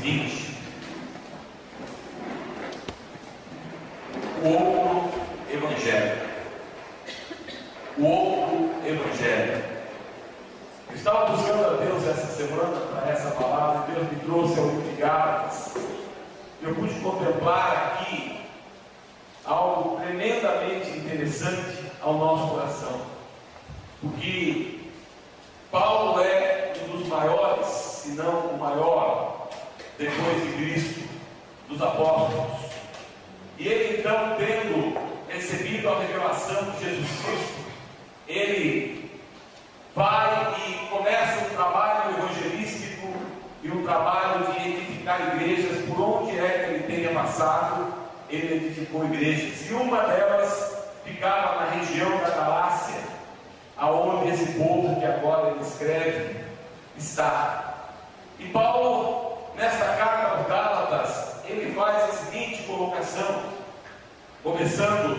seguinte: o outro evangelho. O outro evangelho. Eu estava buscando a Deus essa semana para essa palavra, e Deus me trouxe ao livro de Gálatas. Eu pude contemplar aqui algo tremendamente interessante ao nosso coração, porque Paulo é um dos maiores, se não o maior, depois de Cristo, dos apóstolos. E ele então, tendo recebido a revelação de Jesus Cristo, ele vai e começa um trabalho evangelístico e um trabalho de edificar igrejas. Por onde é que ele tenha passado, ele edificou igrejas, e uma delas ficava na região da Galácia, aonde esse povo que agora ele escreve está. E Paulo, nesta carta aos Gálatas, ele faz a seguinte colocação, começando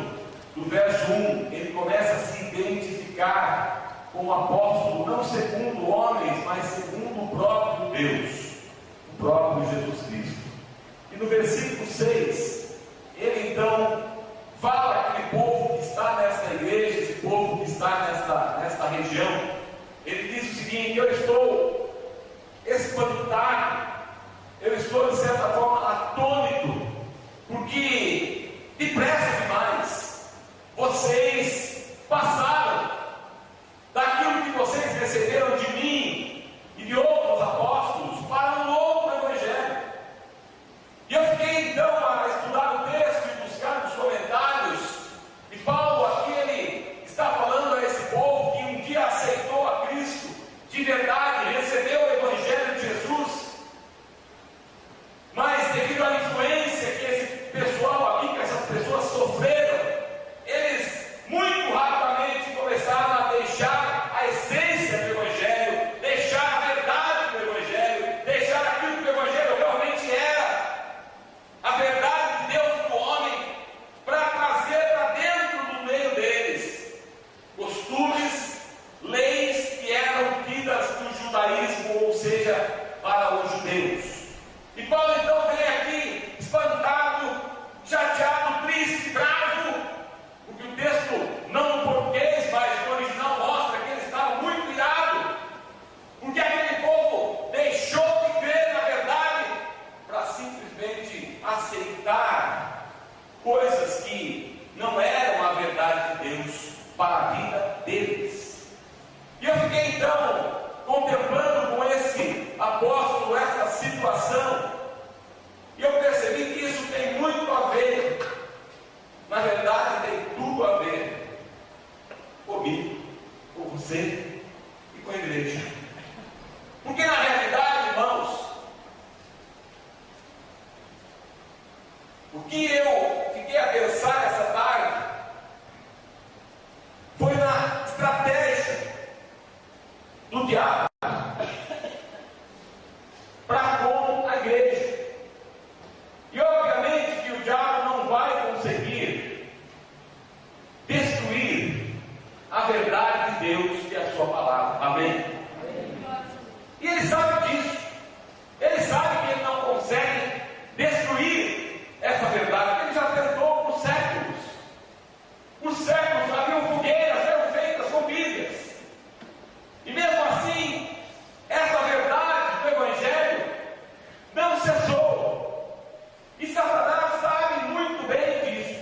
do verso 1, ele começa a se identificar como apóstolo, não segundo homens, mas segundo o próprio Deus, o próprio Jesus Cristo. E no versículo 6, ele então fala aquele povo que está nesta igreja, esse povo que está nesta região. Ele diz o seguinte: eu estou espantado, eu estou de certa forma atônito, porque depressa demais vocês passaram daquilo que vocês receberam de mim e de outros apóstolos para um outro evangelho. E eu fiquei então a estudar o texto e buscar nos comentários, e Paulo aqui ele está falando a esse povo que um dia aceitou a Cristo de verdade, recebeu o evangelho de Jesus, mas devido à influência que esse pessoal aqui, que essas pessoas sofreram, eles muito rapidamente começaram a deixar a essência do evangelho, deixar a verdade do evangelho, deixar aquilo que o evangelho realmente era, a verdade de Deus para o homem, para trazer para dentro do meio deles costumes, leis que eram tidas do judaísmo, ou seja, para os judeus. E Paulo então vem aqui espantado, chateado, triste, bravo, porque o texto, não no português, mas no original, mostra que ele estava muito irado, porque aquele povo deixou de crer na verdade para simplesmente aceitar coisas que não eram a verdade de Deus para a vida deles. E eu fiquei então contemplando com esse apóstolo essa situação, e eu percebi que isso tem muito a ver, na verdade tem tudo a ver comigo, com você e com a igreja. Porque na realidade, irmãos, o que eu fiquei a pensar essa tarde foi na estratégia do diabo para com a igreja. E obviamente que o diabo não vai conseguir destruir a verdade de Deus e a sua palavra. Amém? E ele sabe disso. Ele sabe que ele não consegue destruir essa verdade. Ele já tentou por séculos. Por séculos haviam fogueiras, eram feitas com Bíblias. E mesmo assim, essa verdade do Evangelho não cessou. E Satanás sabe muito bem disso.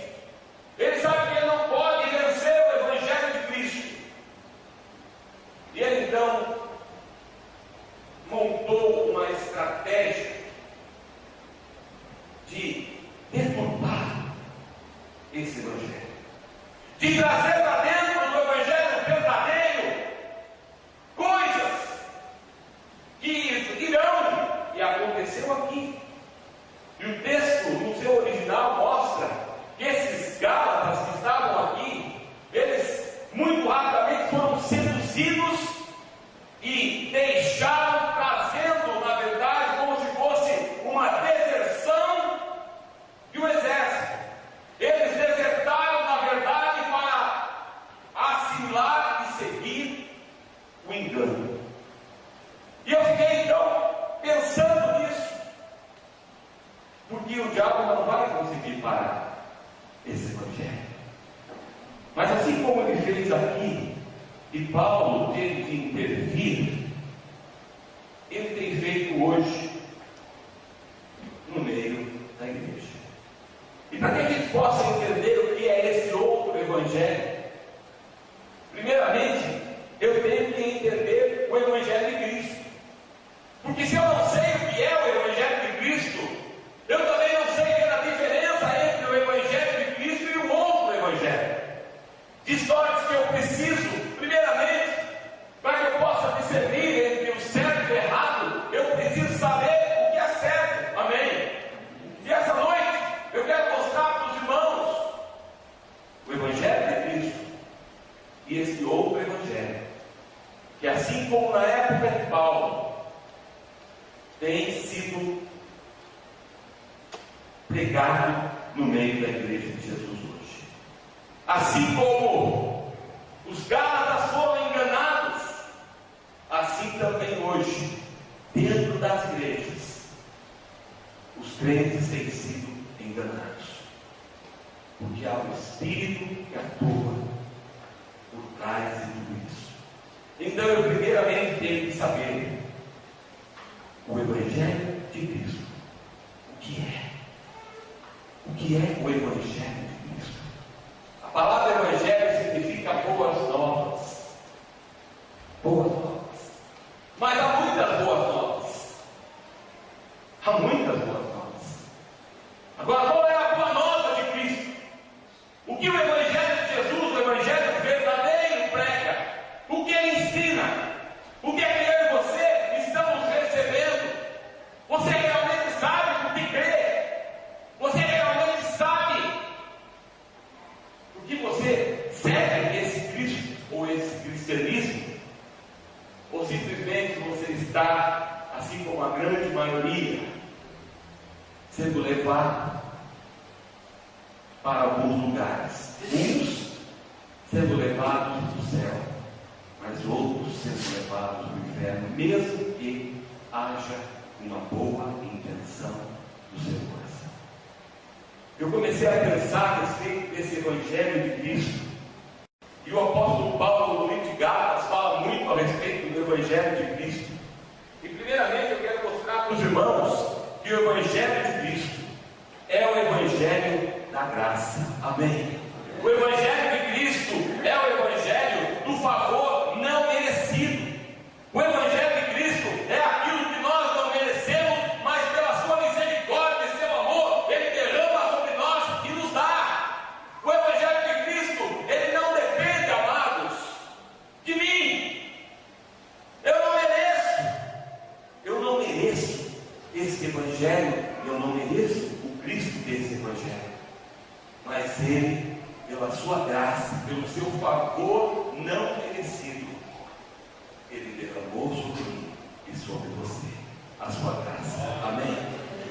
Ele sabe que ele não pode vencer o Evangelho de Cristo. E ele então montou uma estratégia de deturpar esse Evangelho, de trazer para dentro do Evangelho verdadeiro coisas que irão, e aconteceu aqui. E o texto, no seu original, mostra que esses Gálatas que estavam aqui, eles muito rapidamente foram seduzidos e deixaram, trazendo, na verdade, como se fosse uma deserção de um exército. Eles desertaram, na verdade, para assimilar e seguir o engano. E eu fiquei então pensando nisso. como ele fez aqui, e Paulo teve que intervir, ele tem feito hoje no meio da igreja. E para que a gente possa entender o que é esse outro evangelho, primeiramente, eu tenho que entender o evangelho de Cristo. Porque se eu não sei o que é o evangelho de Cristo, eu também não sei ver a diferença entre o evangelho de Cristo e o outro evangelho. De histórias que eu preciso, primeiramente, para que eu possa discernir entre o certo e o errado, eu preciso saber o que é certo. Amém? E essa noite eu quero mostrar para os irmãos o evangelho de Cristo e esse outro evangelho, que assim como na época de Paulo, tem sido pregado no meio da igreja de Jesus hoje. Assim como os Gálatas foram enganados, assim também hoje, dentro das igrejas, os crentes têm sido enganados, porque há um espírito que atua por trás de tudo isso. Então eu primeiramente tenho que saber o evangelho de Cristo. O que é? O que é o evangelho de Cristo? A palavra evangelho significa boas novas. Boas novas. Mas há muitas boas novas. Há muitas boas novas. Agora, qual é a boa nova de Cristo? O que o evangelho de Jesus, o evangelho verdadeiro, prega? O que ele ensina? O que é que eu e você estamos recebendo? Você realmente sabe o que crê? Você realmente sabe o que você segue esse Cristo ou esse cristianismo? Ou simplesmente você está, assim como a grande maioria, sendo levado para alguns lugares? Uns sendo levados para o céu, mas outros sendo levados para o inferno, mesmo que haja uma boa intenção do seu coração. Eu comecei a pensar a respeito desse evangelho de Cristo, e o apóstolo Paulo, no livro de Gálatas, fala muito a respeito do evangelho de Cristo. E primeiramente eu quero mostrar para os irmãos que o evangelho de Cristo é o evangelho da graça. Amém? O evangelho de Cristo é o evangelho do favor não merecido. O evangelho de Cristo é aquilo que nós não merecemos, mas pela sua misericórdia e seu amor, ele derrama sobre nós e nos dá. O evangelho de Cristo, ele não depende, amados, de mim. Eu não mereço esse evangelho, eu não mereço o Cristo desse evangelho, mas ele, pela sua graça, pelo seu favor não merecido, ele derramou sobre mim e sobre você a sua graça. Amém?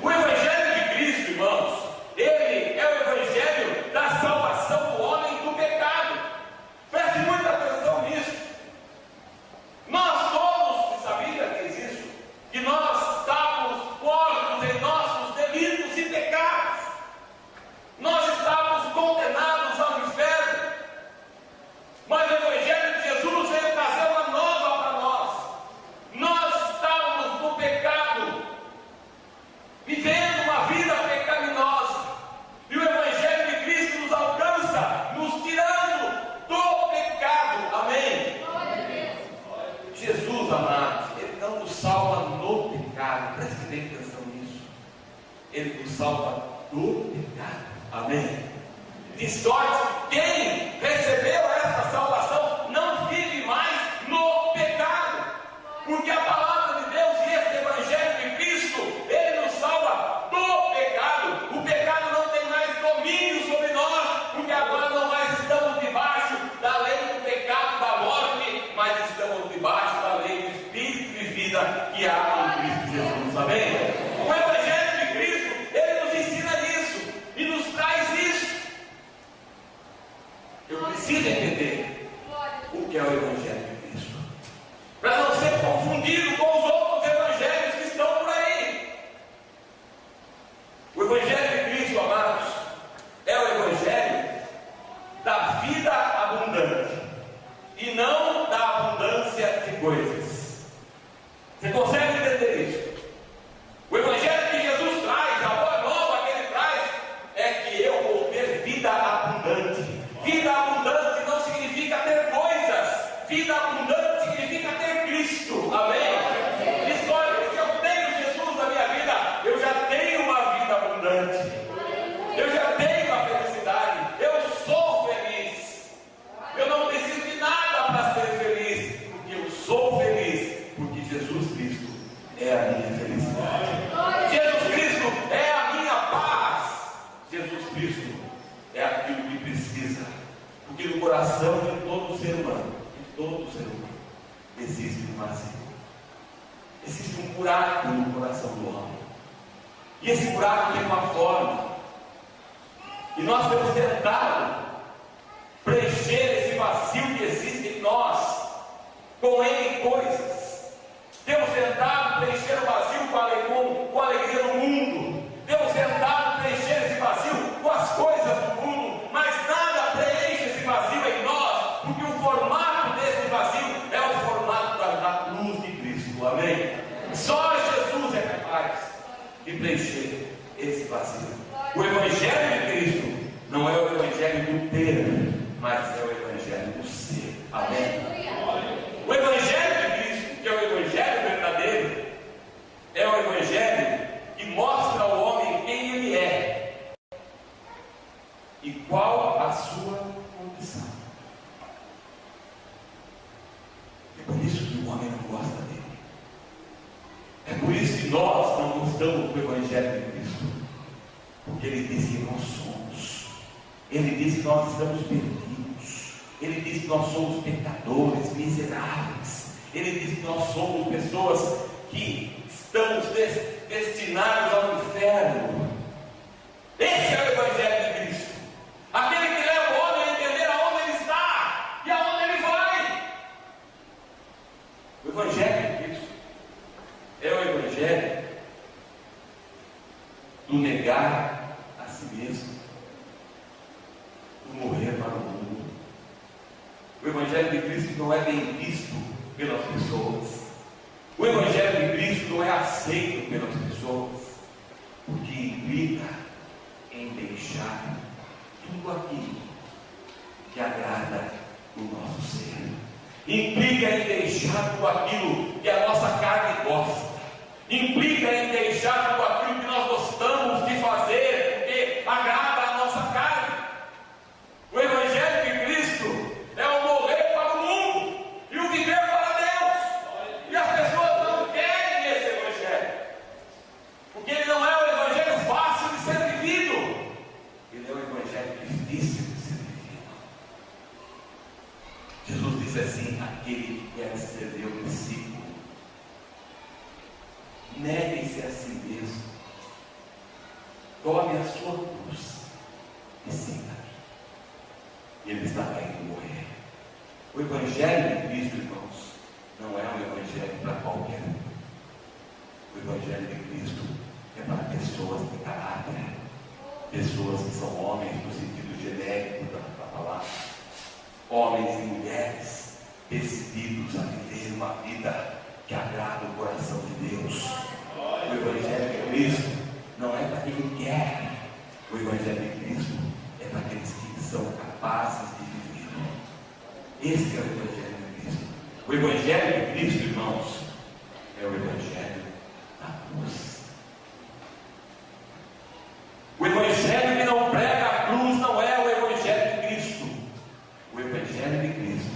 O evangelho de Cristo, irmãos, ele é o evangelho da salvação do homem do pecado. Preste muita atenção nisso. Nós todos, diz a Bíblia, diz isso, que nós estávamos mortos em nossos delitos e pecados. Nós estávamos condenados ao inferno. Mas o evangelho de Jesus veio trazer uma nova para nós. Nós estávamos no pecado, vivendo uma vida pecaminosa, e o evangelho de Cristo nos alcança, nos tirando do pecado. Amém? Jesus, amados, ele não nos salva no pecado. Preste bem atenção nisso. Ele nos salva do pecado. Amém? Diz quem recebeu esta salvação não vive mais no pecado, porque a palavra de Deus e este evangelho de Cristo, ele nos salva do pecado. O pecado não tem mais domínio sobre nós, porque agora não mais estamos debaixo da lei do pecado, da morte, mas estamos debaixo da lei do Espírito e vida que há em Cristo Jesus. Amém? O evangelho de Cristo, ele nos ensina isso e nos traz isso. Eu preciso entender o que é o evangelho de Cristo, para não ser confundido com os outros evangelhos que estão por aí. O evangelho de Cristo, amados, é o evangelho da vida abundante. e não da abundância de coisas. Você consegue entender isso? O Evangelho que Jesus traz, a boa nova que Ele traz, é que eu vou ter vida abundante. Vida abundante não significa ter coisas. Vida abundante significa ter Cristo. Amém? História, se eu tenho Jesus na minha vida, eu já tenho uma vida abundante. Eu já tenho a felicidade. Eu sou feliz. Eu não preciso de nada para ser feliz, porque eu sou feliz, porque Jesus Cristo é a minha felicidade. Jesus Cristo é a minha paz. Jesus Cristo é aquilo que precisa, porque no coração de todo ser humano, existe um vazio, existe um buraco no coração do homem, e esse buraco tem uma forma, e nós temos tentado preencher esse vazio que existe em nós com N coisas. Temos tentado preencher o vazio com a alegria do mundo. Temos tentado preencher esse vazio com as coisas do mundo, mas nada preenche esse vazio em nós, porque o formato desse vazio é o formato da cruz de Cristo. Amém? Só Jesus é capaz de preencher esse vazio. O Evangelho de Cristo não é o Evangelho do ter, mas é o Evangelho do ser. Amém? O Evangelho de Cristo, que é o Evangelho verdadeiro, é o Evangelho que mostra ao homem quem ele é e qual a sua condição. É por isso que o homem não gosta dele. É por isso que nós não gostamos do Evangelho de Cristo, porque ele diz que nós somos. Ele diz que nós estamos perdidos. Ele diz que nós somos pecadores, miseráveis. Ele diz que nós somos pessoas que estamos destinados ao inferno. Esse é o Evangelho de Cristo. Aquele que leva o homem a entender aonde ele está e aonde ele vai. O Evangelho de Cristo é o Evangelho do negar a si mesmo, do morrer para o mundo. O Evangelho de Cristo não é bem visto pelas pessoas. O Evangelho de Cristo não é aceito pelas pessoas, porque implica em deixar tudo aquilo que agrada o nosso ser. Implica em deixar tudo aquilo que a nossa carne gosta. Implica em deixar tudo aquilo que nós gostamos de fazer, que agrada a nossa carne. O Evangelho de Cristo é o morrer para o mundo e o viver para Deus. E as pessoas não querem esse Evangelho, porque ele não é o Evangelho fácil de ser vivido. Ele é o Evangelho difícil de ser vivido. Jesus disse assim: aquele que quer ser meu discípulo, negue-se a si mesmo, tome a sua cruz e siga-me. Ele estava indo morrer. O Evangelho de Cristo, irmãos, não é um Evangelho para qualquer um. O Evangelho de Cristo é para pessoas de caráter, pessoas que são homens no sentido genérico da palavra, homens e mulheres decididos a viver uma vida que agrada o coração de Deus. O Evangelho de Cristo não é para quem quer. O Evangelho de Cristo é para aqueles que são capazes de viver. Esse é o Evangelho de Cristo. O Evangelho de Cristo, irmãos, é o Evangelho da cruz. O Evangelho que não prega a cruz não é o Evangelho de Cristo. O Evangelho de Cristo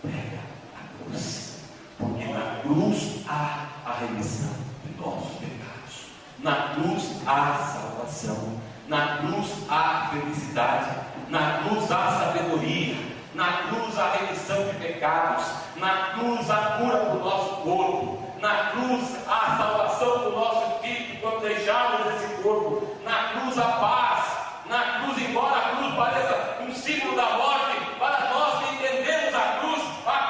prega a cruz, porque na cruz há a remissão de nossos pecados. Na cruz há salvação. Na cruz há felicidade. Na cruz há sabedoria. Na cruz há remissão de pecados. Na cruz há cura para o nosso corpo. Na cruz há salvação do nosso espírito quando deixarmos esse corpo. Na cruz há paz. Na cruz, embora a cruz pareça um símbolo da morte, para nós que entendemos a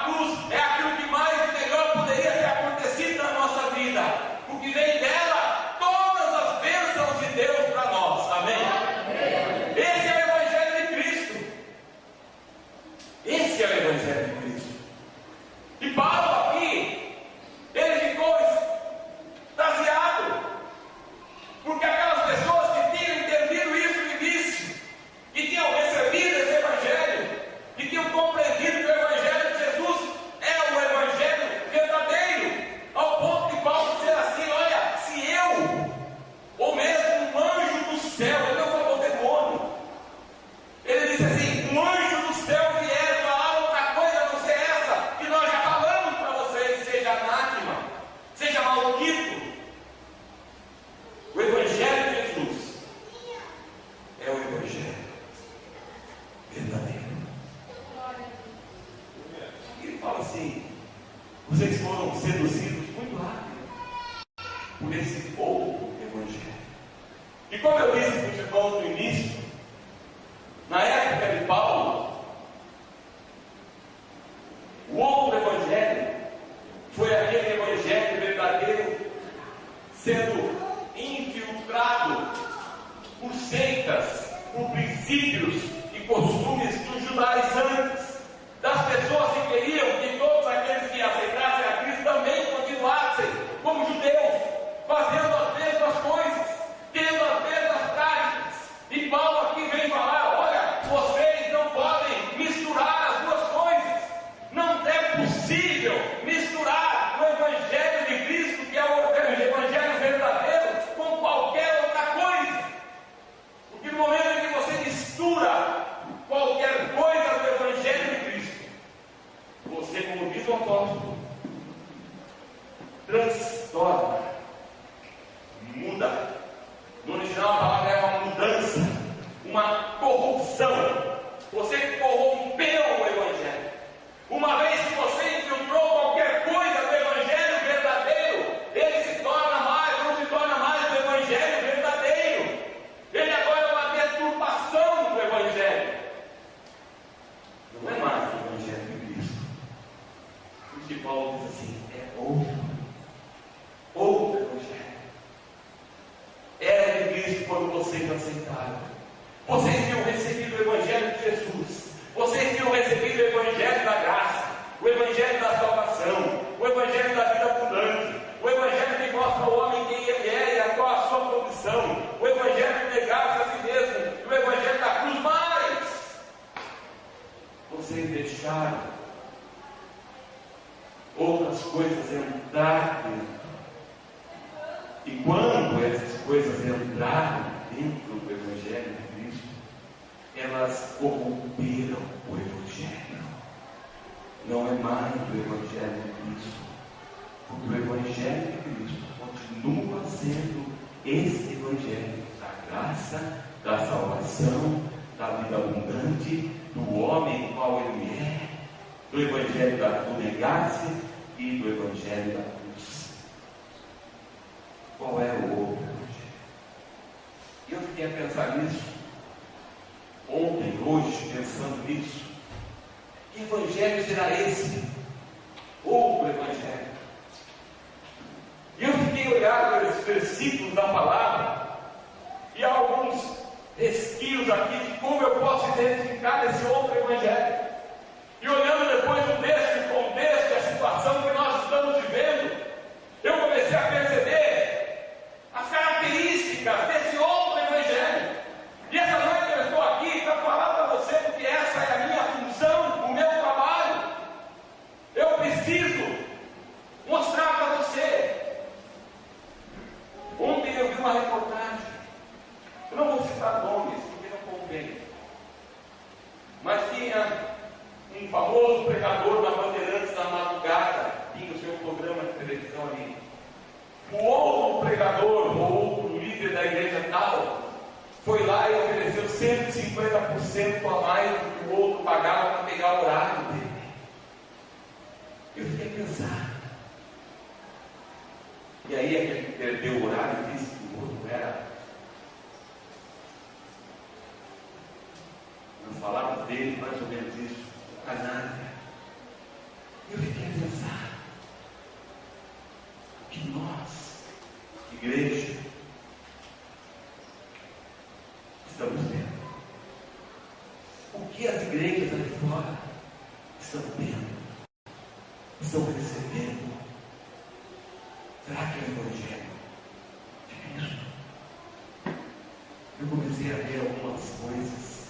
cruz é aquilo que mais e melhor poderia ter acontecido na nossa vida, porque vem dela todas as bênçãos de Deus para nós. Amém? Esse é o Evangelho de Cristo. Esse Esse é o Evangelho de Cristo. E Paulo aqui, ele ficou extasiado, porque aquelas pessoas que tinham entendido isso no início, que tinham recebido esse Evangelho, que tinham compreendido que o Evangelho de Jesus é o Evangelho verdadeiro, ao ponto de Paulo dizer assim: olha, se eu, ou mesmo um anjo do céu, ele não falou demônio, ele disse assim: um anjo do céu vier falar outra coisa a não ser essa que nós já falamos para vocês, seja anátema, seja maldito. O Evangelho de Jesus é o Evangelho verdadeiro. Ele fala assim: vocês foram seduzidos muito rápido por esse outro Evangelho. E como eu disse para os irmãos no início, na época de Paulo, o outro Evangelho foi aquele Evangelho verdadeiro sendo infiltrado por seitas, por princípios e costumes dos judaizantes, das pessoas que queriam que todos aqueles que aceitassem a Cristo também continuassem como judeus, fazendo as mesmas coisas, tendo as mesmas práticas. E Paulo aqui vem falar: olha, vocês não podem misturar as duas coisas. Não é possível misturar o Evangelho de Cristo, que é o Evangelho verdadeiro, com qualquer outra coisa. Porque no momento em que você mistura qualquer coisa do Evangelho de Cristo, você, como diz o apóstolo, transtorna, muda. No original a palavra é uma mudança, uma corrupção. Você corrompeu o Evangelho. Uma vez que você infiltrou qualquer coisa do Evangelho verdadeiro, ele se torna mais, não se torna mais o Evangelho verdadeiro. Ele agora é uma deturpação do Evangelho. Não é mais o Evangelho de Cristo. O que Paulo diz assim: é outro Evangelho. Era de Cristo quando vocês aceitaram. Vocês tinham recebido o Evangelho de Jesus. Vocês tinham recebido o Evangelho da graça, o Evangelho da salvação, o Evangelho da vida abundante, o Evangelho que mostra ao homem quem ele é e qual a sua condição, o Evangelho de negar-se a si mesmo, o Evangelho da cruz. Mas vocês deixaram outras coisas entrar dentro. E quando essas coisas entraram dentro do Evangelho de Cristo, elas corromperam o Evangelho. Não é mais o Evangelho de Cristo, porque o Evangelho de Cristo continua sendo esse Evangelho da graça, da salvação, da vida abundante, do homem qual ele é, do Evangelho do negar-se e do Evangelho da cruz. Qual é o outro Evangelho? E eu fiquei a pensar nisso ontem, hoje, pensando nisso. Que Evangelho será esse? Outro Evangelho. E eu fiquei olhando esses versículos da palavra e há alguns resquícios aqui de como eu posso identificar esse outro Evangelho. E olhando depois o texto, o contexto e a situação que nós estamos vivendo, eu comecei a perceber as características desse outro Evangelho. E essa noite eu estou aqui para falar para você, porque essa é a minha função, o meu trabalho. Eu preciso mostrar para você. Ontem eu vi uma reportagem, eu não vou citar nomes, porque não convém, mas tinha um famoso pregador da Bandeirantes na madrugada, tinha o seu programa de televisão ali. O outro pregador, ou outro líder da igreja tal, foi lá e ofereceu 150% a mais do que o outro pagava para pegar o horário dele. Eu fiquei pensando. E aí aquele que perdeu o horário disse que o outro era. Nas palavras dele, mais ou menos isso, canalha. Eu fiquei a pensar. O que nós, igreja, estamos vendo? O que as igrejas ali fora estão recebendo? Será que é o Evangelho de Cristo? Eu comecei a ver algumas coisas.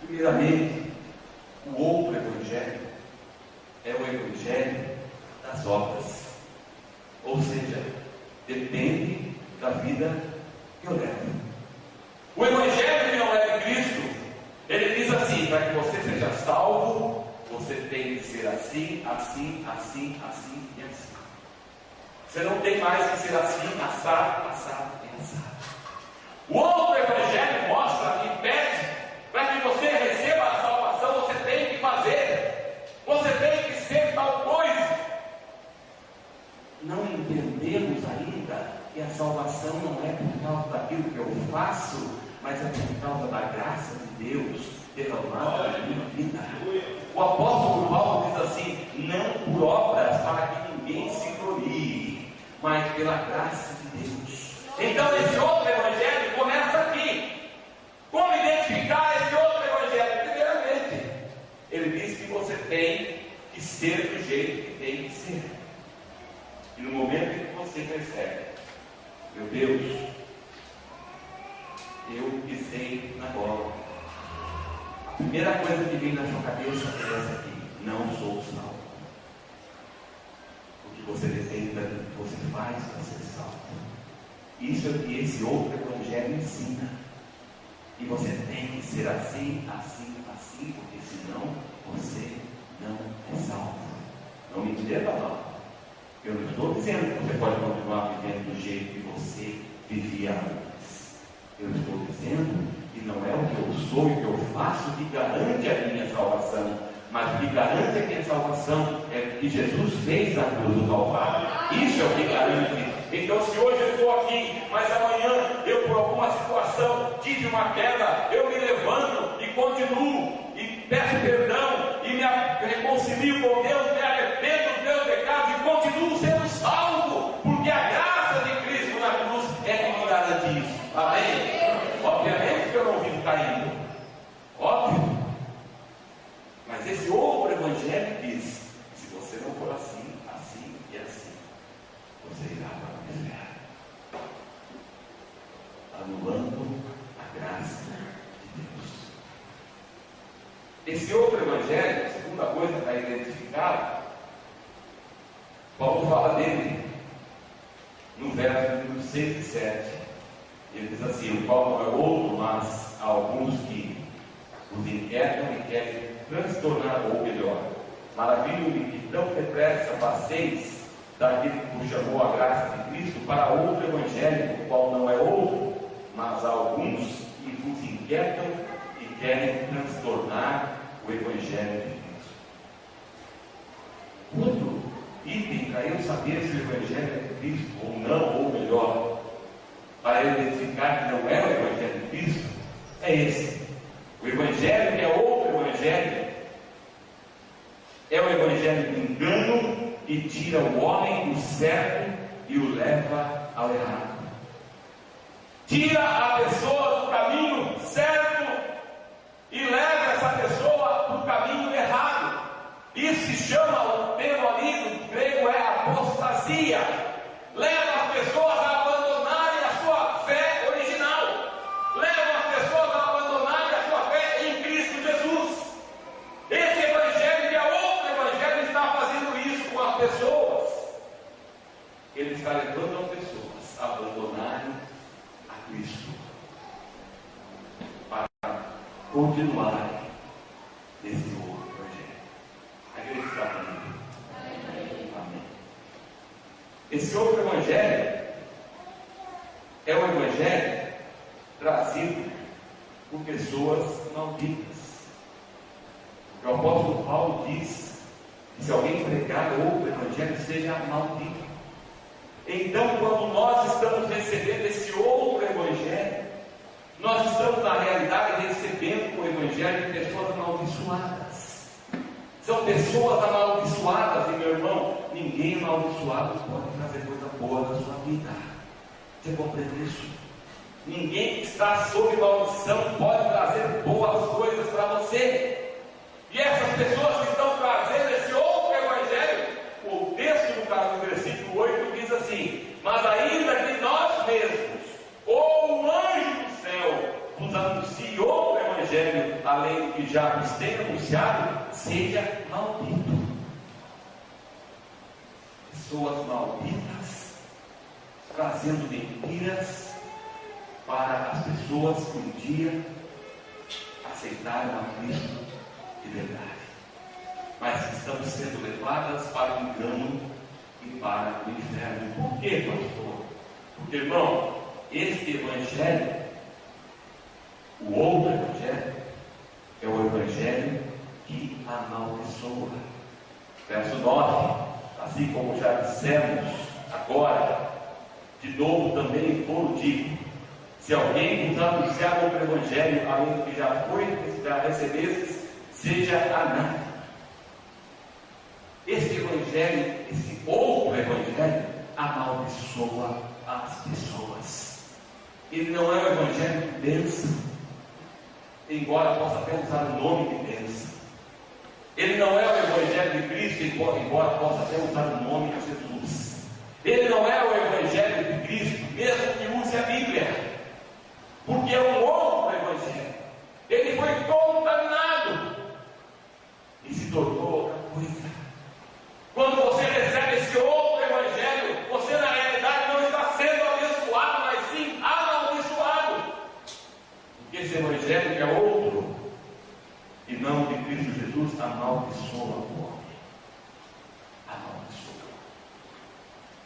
Primeiramente, o outro Evangelho é o Evangelho das obras. Ou seja, depende da vida que eu levo. O Evangelho que não é de Cristo, ele diz assim: para que você seja salvo, você tem que ser assim, assim, assim, assim e assim. Você não tem mais que ser assim, assado, assado e assado. O outro Evangelho mostra e pede para que você receba a salvação, você tem que fazer, você tem que ser tal coisa. Não entendemos ainda que a salvação não é por causa daquilo que eu faço, mas é por causa da graça de Deus derramada na minha vida. O apóstolo Paulo diz assim: não por obras para que ninguém se glorie, mas pela graça de Deus. Então esse outro Evangelho começa aqui. Como identificar esse outro Evangelho? Primeiramente, ele diz que você tem que ser do jeito que tem que ser. E no momento em que você percebe: meu Deus, eu pisei na bola, a primeira coisa que vem na sua cabeça é essa aqui: não sou salvo. O que você depende daquilo que você faz para ser salvo. Isso é o que esse outro Evangelho ensina. E você tem que ser assim, assim, assim, porque senão você não é salvo. Não me entenda mal. Eu não estou dizendo que você pode continuar vivendo do jeito que você vivia antes. Eu estou dizendo que não é o que eu sou e o que eu faço que garante a minha salvação, mas o que garante a minha salvação é o que Jesus fez na cruz do Calvário. Isso é o que garante. Então, se hoje eu estou aqui, mas amanhã eu, por alguma situação, tive uma queda, eu me levanto e continuo, e peço perdão, e me reconcilio com Deus, me arrependo dos meus pecados e continuo sendo salvo, porque a graça de Cristo na cruz é que me garante isso. Amém? Obviamente que eu não vivo caindo, óbvio, mas esse outro Evangelho diz: se você não for assim, assim e assim, você irá para o inferno, anulando a graça de Deus. Esse outro Evangelho, a segunda coisa para identificar, Paulo fala dele no verso 6 e 7. Ele diz assim: o qual não é outro, mas há alguns que os inquietam e querem transtornar, ou melhor, maravilho-me que tão depressa passeis daquele que vos chamou a graça de Cristo para outro Evangelho, o qual não é outro, mas há alguns que vos inquietam e querem transtornar o Evangelho de Cristo. Outro item para eu saber se o Evangelho é de Cristo ou não, ou melhor, para eu identificar que não é o Evangelho de Cristo, é esse. O Evangelho que é outro Evangelho é o Evangelho do engano, que tira o homem do certo e o leva ao errado. Tira a pessoa do caminho certo e leva essa pessoa para o caminho errado. Isso se chama, o termo ali no grego é apostasia. Leva as pessoas a abandonarem a sua fé original. Leva as pessoas a abandonarem a sua fé em Cristo Jesus. Esse Evangelho, que é outro Evangelho, está fazendo isso com as pessoas. Ele está levando as pessoas a abandonarem a Cristo, para continuarem nesse outro Evangelho. A igreja está comigo. Amém. Esse outro Evangelho é o Evangelho trazido por pessoas malditas. O apóstolo Paulo diz que se alguém pregar outro Evangelho, seja maldito. Então, quando nós estamos recebendo esse outro Evangelho, nós estamos na realidade recebendo o Evangelho de pessoas amaldiçoadas. São pessoas amaldiçoadas, e meu irmão, ninguém amaldiçoado pode trazer coisa boa na sua vida. Você compreende isso? Ninguém que está sob maldição pode trazer boas coisas para você. E essas pessoas que estão trazendo esse outro Evangelho que já nos tem anunciado, seja maldito. Pessoas malditas, trazendo mentiras para as pessoas que um dia aceitaram a Cristo de verdade, mas que estão sendo levadas para o engano e para o inferno. Por quê, pastor? Porque, irmão, este evangelho, o outro evangelho, é o evangelho que amaldiçoa. Verso 9: assim como já dissemos, agora, de novo também vou digo: se alguém vos anunciar outro evangelho, além do que já recebestes, seja anátema. Esse evangelho, esse outro evangelho, amaldiçoa as pessoas. Ele não é o evangelho de bênção, embora possa até usar o nome de bênção. Ele não é o evangelho de Cristo, embora possa até usar o nome de Jesus. Ele não é o evangelho de Cristo, mesmo que use a Bíblia, porque é um outro evangelho. Ele foi contaminado e se tornou outra coisa. Quando você recebe esse outro evangelho, você na realidade não está sendo abençoado, mas sim amaldiçoado. Porque esse evangelho que é outro, e não de Cristo Jesus, amaldiçoa o homem. Amaldiçoa.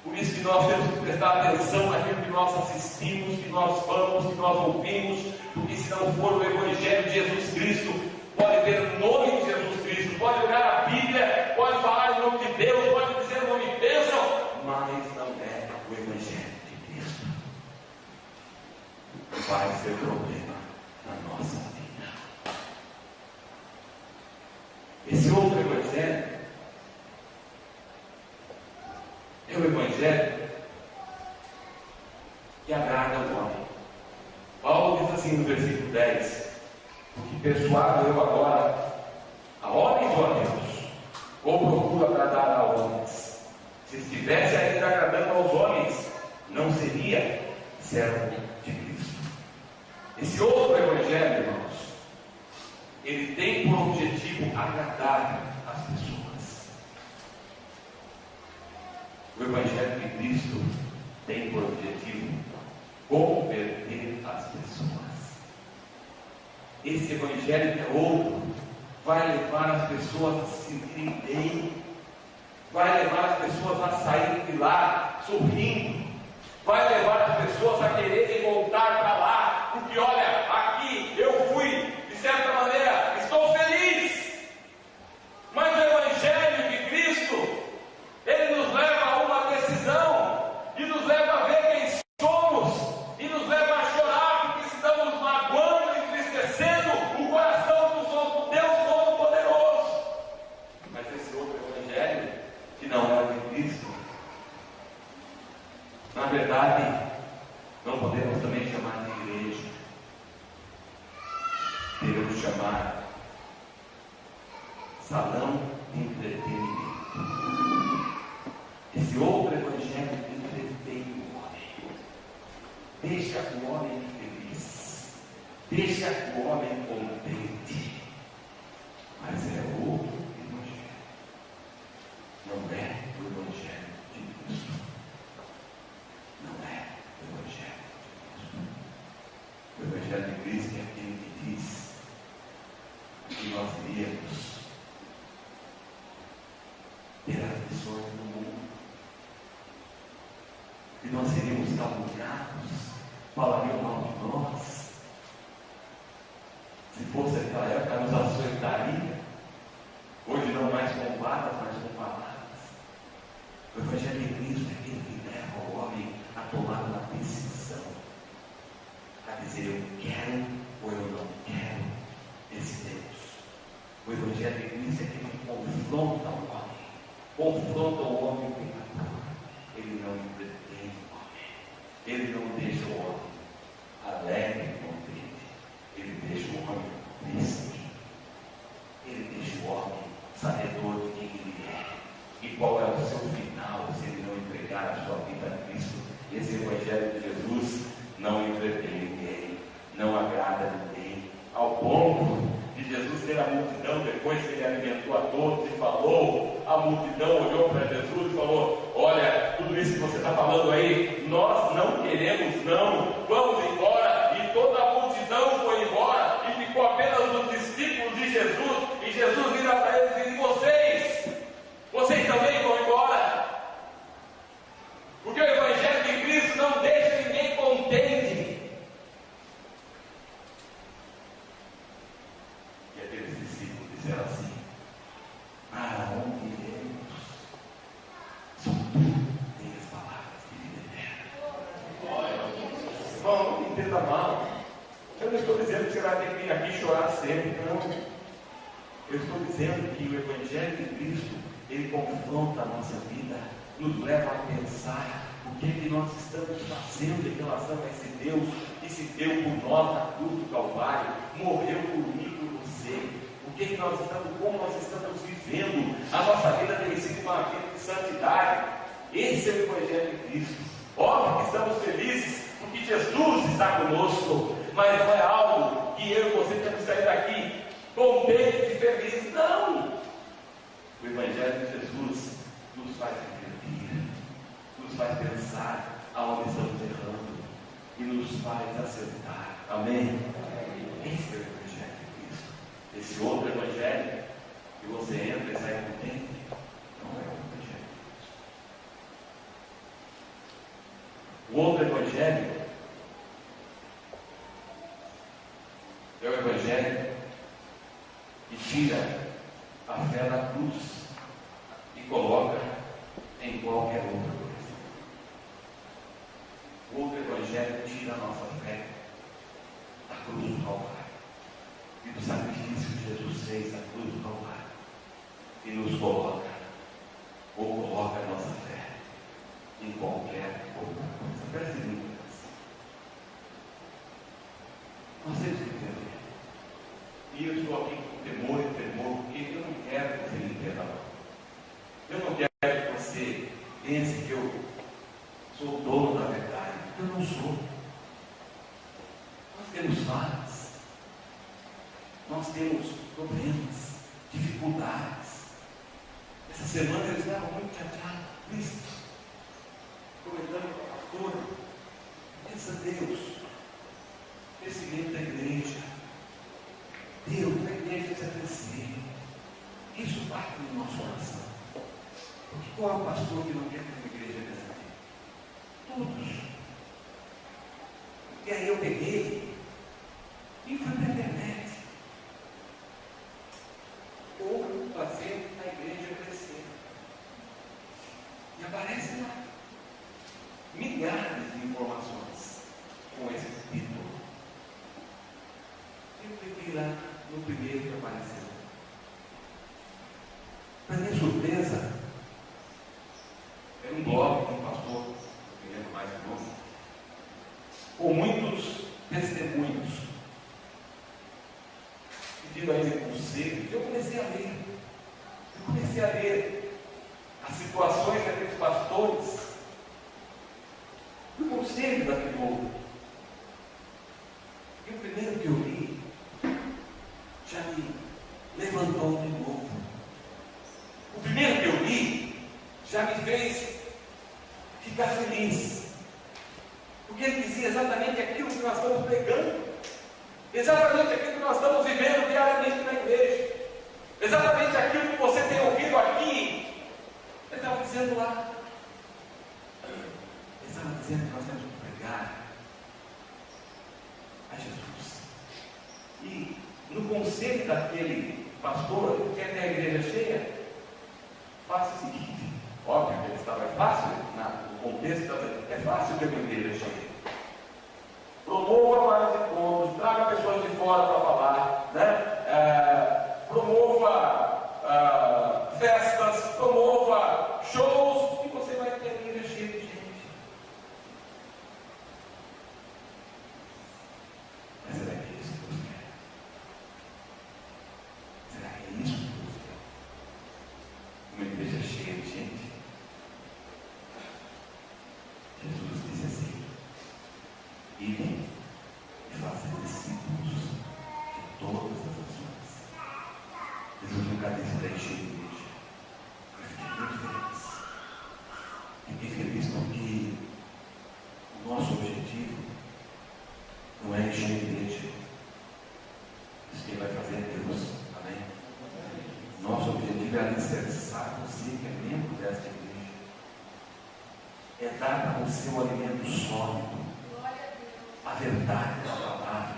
Por isso que nós temos que prestar atenção naquilo que nós assistimos, que nós vamos, que nós ouvimos, porque se não for o evangelho de Jesus Cristo, pode ter o nome de Jesus Cristo, pode olhar a Bíblia, pode falar em nome de Deus, pode dizer o nome de bênção, mas não é o evangelho de Cristo. Vai ser problema na nossa vida. Esse outro evangelho é o evangelho que agrada o homem. Paulo diz assim no versículo 10: porque persuado eu agora a homens ou a Deus, ou procuro agradar a homens? Se estivesse ainda agradando aos homens, não seria servo de Cristo. Esse outro evangelho, irmãos, ele tem por objetivo agradar as pessoas. O evangelho de Cristo tem por objetivo converter as pessoas. Esse evangelho que é outro vai levar as pessoas a se sentirem bem, vai levar as pessoas a saírem de lá sorrindo, vai levar as pessoas a quererem voltar para lá, porque olha, aqui eu fui, de certa maneira, estou feliz. Mas o evangelho de Cristo, ele nos leva a uma decisão, e nos leva a ver quem somos, e nos leva a chorar, porque estamos magoando, entristecendo o coração do Deus Todo-Poderoso. Mas esse outro evangelho, que não é o de Cristo, na verdade, não podemos também chamar de igreja, devemos chamar salão de entretenimento. Esse outro evangelho entretém o homem, deixa o homem feliz, deixa o homem contente, mas é outro evangelho, não é o evangelho de Cristo, não é o evangelho de Cristo. O evangelho de Cristo é aquele que diz que nós iríamos ter aflições no mundo, e nós seríamos caluniados, falariam mal de nós. Se fosse aquela época, nos açoitaria. Hoje não mais com varas, mas com palavras. O evangelho de Cristo é aquele que leva o homem a tomar uma decisão, a dizer: eu quero ou eu não quero esse Deus. O evangelho de Cristo é aquele que confronta o homem, confronta o homem pecador. Ele não entretém o homem, ele não deixa o homem alegre e contente, ele deixa o homem triste, ele deixa o homem sabedor de quem ele é e qual é o seu final se ele não entregar a sua vida a Cristo. Esse evangelho de Jesus não entretém ninguém, não agrada ninguém, ao ponto de Jesus ter depois que ele alimentou a todos e falou, a multidão olhou para Jesus e falou: olha, tudo isso que você está falando aí, nós não queremos, não, vamos embora. E toda a multidão foi embora e ficou apenas os discípulos de Jesus. E Jesus vira para eles e diz: vocês também vão embora. Porque o Evangelho de Cristo não deixa ninguém contente. E aqueles discípulos disseram assim: onde iremos? Só tu tens as palavras de vida eterna. Irmão, não entenda mal. Eu não estou dizendo que você vai ter que vir aqui chorar sempre, não. Eu estou dizendo que o Evangelho de Cristo, ele confronta a nossa vida, nos leva a pensar o que nós estamos fazendo em relação a esse Deus que se deu por nós na cruz do Calvário, morreu por mim e por você. Como nós estamos vivendo. A nossa vida tem sido uma vida de santidade. Esse é o Evangelho de Cristo. Óbvio que estamos felizes porque Jesus está conosco, mas não é algo que eu e você temos que sair daqui contentes e felizes. Não! O Evangelho de Jesus nos faz refletir, nos faz pensar aonde estamos errando e nos faz acertar. Amém? Esse é o Evangelho de Cristo. Esse outro Evangelho que você entra e sai contente, não é o Evangelho de Cristo. O outro Evangelho é o Evangelho que tira a fé da cruz e coloca em qualquer outra coisa. O outro Evangelho tira a nossa fé da cruz do Calvário e do sacrifício que Jesus fez na cruz do Calvário e nos coloca a nossa fé em qualquer outra coisa. Preste atenção. Nós temos que entender. E eu estou aqui com temor e tremor, porque eu não quero que você entenda mal. Eu não quero que você pense que eu sou o dono da verdade. Eu não sou. Nós temos falhas. Nós temos problemas, dificuldades. Essa semana eles estavam muito chateados, tristes. Comentando com a pastora. Pensa Deus, crescimento da igreja. Deus, a igreja precisa crescer. Isso bate no nosso coração. Porque qual é o pastor que não quer que a igreja cresça? Todos. E aí eu peguei e fui para a internet. Como fazer a igreja crescer? E aparecem lá milhares de informações com esse título. Eu cliquei lá no primeiro que apareceu. Para minha surpresa, era um blog de um pastor, não me lembro mais o nome, com muitos testemunhos, pedindo a ele conselhos. Eu comecei a ler as situações daqueles pastores e o conselho daquele outro. E o primeiro que eu li já me levantou de novo. O primeiro que eu li já me fez ficar feliz, porque ele dizia exatamente aquilo que nós estamos pregando, exatamente aquilo que nós estamos vivendo diariamente na igreja, exatamente aquilo que você tem ouvido aqui. Ele estava dizendo lá, ele estava dizendo que nós temos que pregar a Jesus. E no conselho daquele pastor que quer ter a igreja cheia, faça o seguinte. Óbvio que ele estava fácil, no contexto, é fácil ter uma igreja cheia. Promova vários encontros, traga pessoas de fora para falar, né? Promova festas, promova shows, e você vai ter a igreja cheia de gente. Mas será que é isso que Deus quer? Será que é isso que Deus quer? Uma igreja cheia de gente? Jesus disse assim: idem e façam discípulos de todas as nações. Jesus alicerçar você que é membro desta igreja. É dar para você um alimento sólido, a verdade da palavra,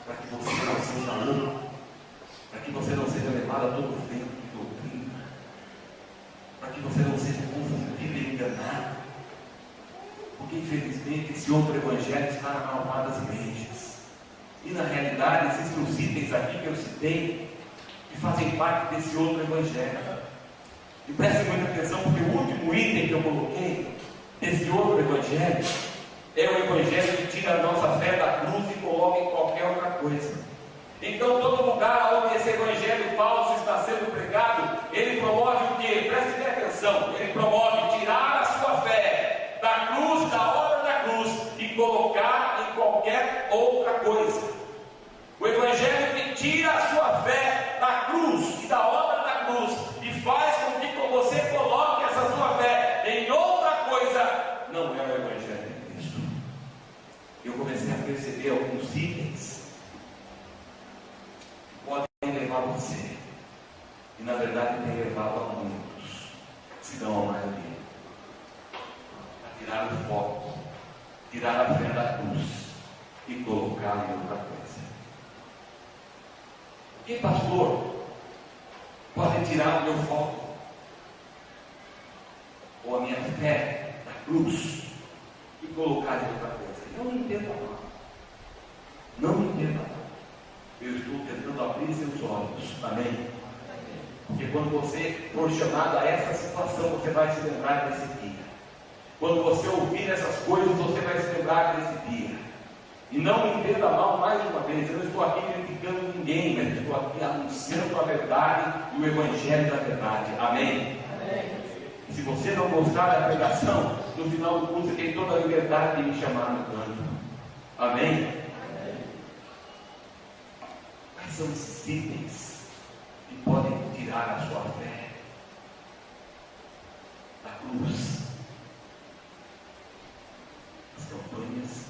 para que você não seja louco, para que você não seja levado a todo vento de doutrina, para que você não seja confundido e enganado, porque infelizmente esse outro evangelho está na maior das igrejas, e na realidade existem os itens aqui que eu citei, que fazem parte desse outro evangelho. E prestem muita atenção, porque o último item que eu coloquei desse outro evangelho é o evangelho que tira a nossa fé da cruz e coloca em qualquer outra coisa. Então, todo lugar onde esse evangelho falso está sendo pregado, ele promove o quê? Preste bem atenção, ele promove tirar a sua fé da cruz, da obra da cruz, e colocar em qualquer outra coisa. O evangelho que tira a sua fé da cruz e da obra da cruz e faz com que você coloque essa sua fé em outra coisa, não é o evangelho de Cristo. Eu comecei a perceber alguns itens que podem levar você, e na verdade tem levado a muitos, se não a maioria, a tirar o foco, tirar a fé da cruz e colocar em outra coisa. Que pastor pode tirar o meu foco ou a minha fé da cruz e colocar em outra coisa? Eu não entendo mal. Não entendo mal. Eu estou tentando abrir seus olhos. Amém? Porque quando você for chamado a essa situação, você vai se lembrar desse dia. Quando você ouvir essas coisas, você vai se lembrar desse dia. E não me entenda mal mais uma vez, eu não estou aqui criticando ninguém, mas estou aqui anunciando a verdade e o evangelho da verdade. Amém? Amém. Se você não gostar da pregação, no final do curso você tem toda a liberdade de me chamar no canto. Amém? Amém. Quais são esses itens que podem tirar a sua fé da cruz? As campanhas.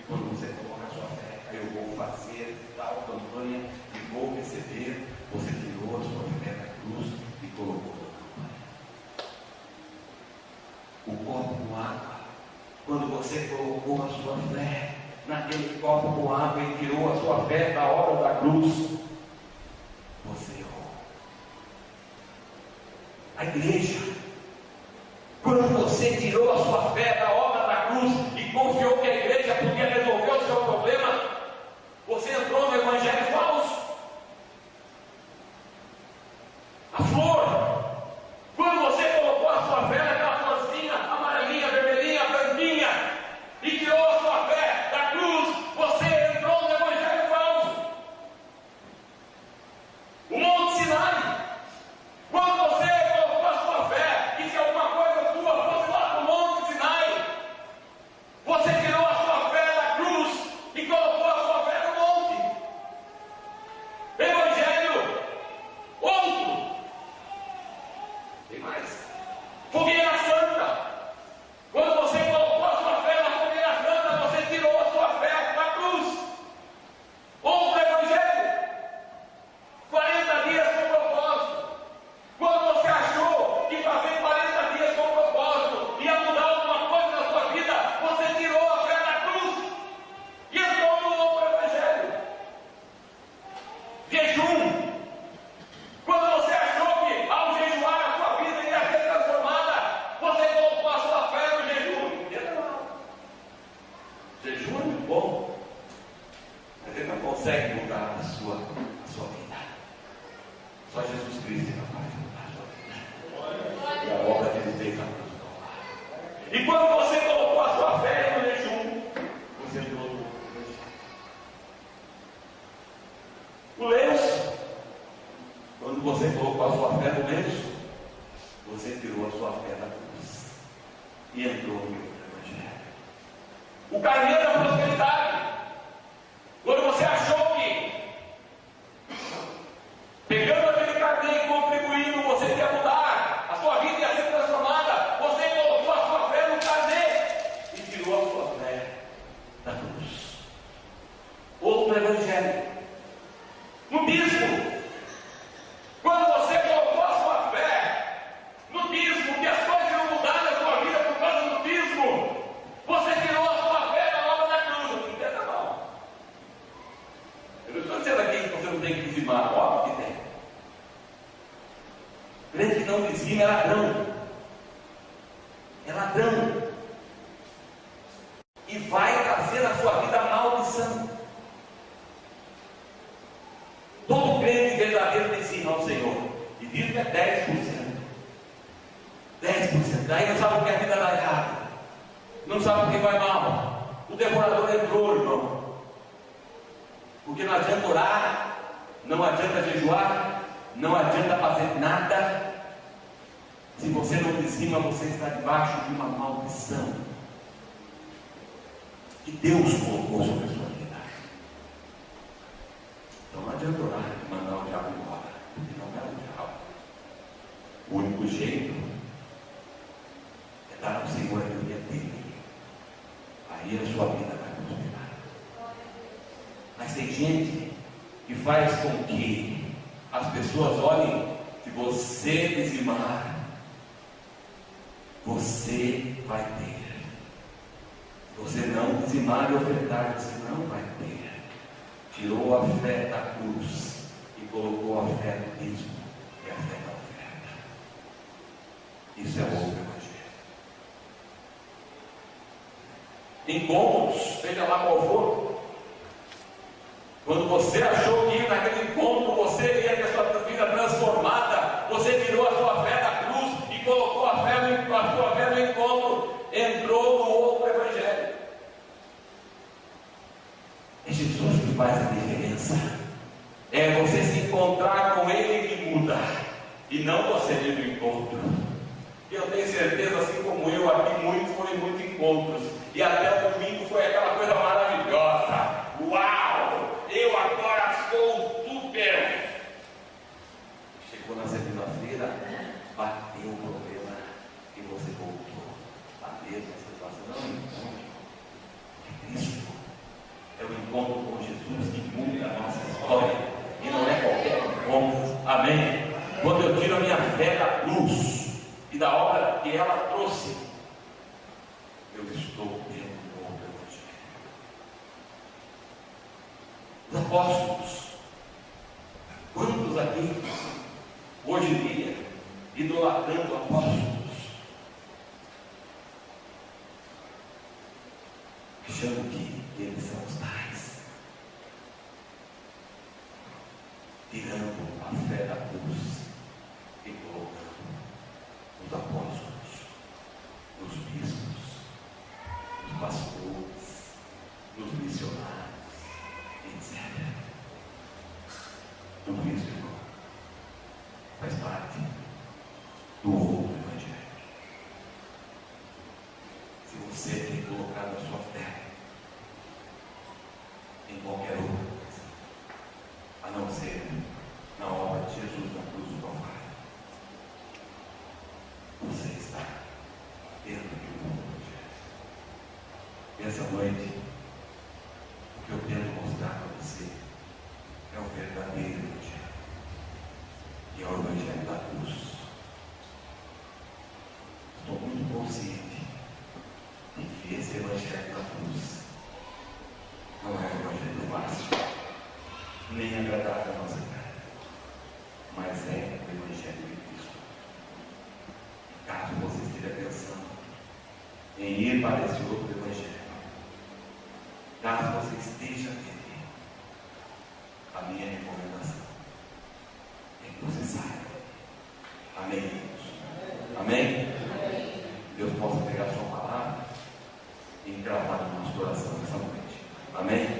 Quando você coloca a sua fé, eu vou fazer tal campanha e vou receber, você tirou a sua fé da cruz e colocou na campanha. O copo com água, quando você colocou a sua fé naquele copo com água e tirou a sua fé da obra da cruz, você errou. A igreja, quando você tirou a sua fé da obra da cruz e confiou que a igreja podia resolver o seu problema, você entrou no evangelho falso. A flor, quando você colocou a sua fé naquela florzinha amarelinha, vermelhinha, branquinha e tirou a sua fé da cruz, você entrou no evangelho falso. O Monte Sinai, quando você colocou a sua fé, e se alguma coisa sua fosse lá para o Monte Sinai, você tirou a sua fé da cruz e colocou a sua fé no monte. Evangelho outro. Tem mais. Fogueira Santa. Quando você colocou a sua fé na Fogueira Santa, você tirou a sua fé da cruz. Outro evangelho. 40 dias com propósito. Quando você achou que fazer 40 dias com propósito ia mudar alguma coisa na sua vida, você tirou a fé da cruz e entrou no outro evangelho. Jejum. Quando você achou que ao jejuar a sua vida ia ser transformada, você colocou a sua fé no jejum. Não. Jejum é muito bom, mas ele não consegue mudar a sua vida. Só Jesus Cristo é capaz de mudar a sua vida. E a obra que ele fez na cruz do Calvário. E quando você colocou a sua fé no jejum, você entrou no jejum. O lenço, quando você colocou a sua fé no lenço, você tirou a sua fé da cruz e entrou no evangelho. O carneiro da prosperidade, quando você achou que pegando aquele carneiro e contribuindo, você ia mudar, a sua vida ia ser transformada, você colocou a sua fé no carneiro e tirou a sua fé da cruz. Outro evangelho. No bispo, Crente que não dizima é ladrão. É ladrão. E vai trazer na sua vida maldição. Todo crente verdadeiro dizima ao Senhor. E diz que é 10%. 10%. Daí não sabe porque a vida dá errado. Não sabe porque vai mal. O devorador entrou, irmão. Porque não adianta orar, não adianta jejuar, não adianta fazer nada. Se você não dizima, você está debaixo de uma maldição que Deus colocou sobre a sua vida. Então não adianta orar e mandar o diabo embora, porque não é o diabo. O único jeito é dar ao Senhor a glória dele. Aí a sua vida vai prosperar. Mas tem gente que faz com que as pessoas olhem, se você dizimar, você vai ter. Se você não dizimar e ofertar, você não vai ter. Tirou a fé da cruz e colocou a fé no dízimo e a fé da oferta. Isso é o outro evangelho. Encontros, seja lá qual for, quando você achou que naquele encontro você ia ter a sua vida transformada, você tirou a sua fé da cruz e colocou a sua fé no encontro, entrou no outro evangelho. É Jesus que faz a diferença. É você se encontrar com Ele que muda, e não você ir no encontro. Eu tenho certeza, assim como eu aqui, foram muitos encontros, e até o domingo foi aquela coisa maravilhosa. Uau! Eu agora sou super. Chegou na segunda-feira, bateu o problema e você voltou à mesma situação. Não é um encontro, é Cristo. É o encontro com Jesus que muda a nossa história. E não é qualquer encontro. Amém? Quando eu tiro a minha fé da cruz e da obra que ela trouxe, eu estou dentro do outro evangelho. Os apóstolos, quantos aqui hoje em dia idolatrando apóstolos, achando que eles são os tais, tirando a fé da cruz e colocando os apóstolos, os bispos, os pastores, os missionários, etc. Tudo isso, irmão, faz parte do outro evangelho. Se você tem colocado a sua fé em qualquer outra coisa, a não ser na obra de Jesus na cruz do Calvário, você está dentro de um outro evangelho. E essa noite, o que eu tento mostrar para você é o verdadeiro evangelho, que é o evangelho da cruz. Estou muito consciente de que esse evangelho da cruz não é um evangelho fácil, nem agradável à nossa cara, mas é o evangelho de Cristo. Caso você esteja pensando em ir para esse outro evangelho, caso você esteja nele, a minha recomendação é que você saia. Amém, irmãos? Amém? Deus possa pegar a sua palavra e gravar no nosso coração essa noite. Amém?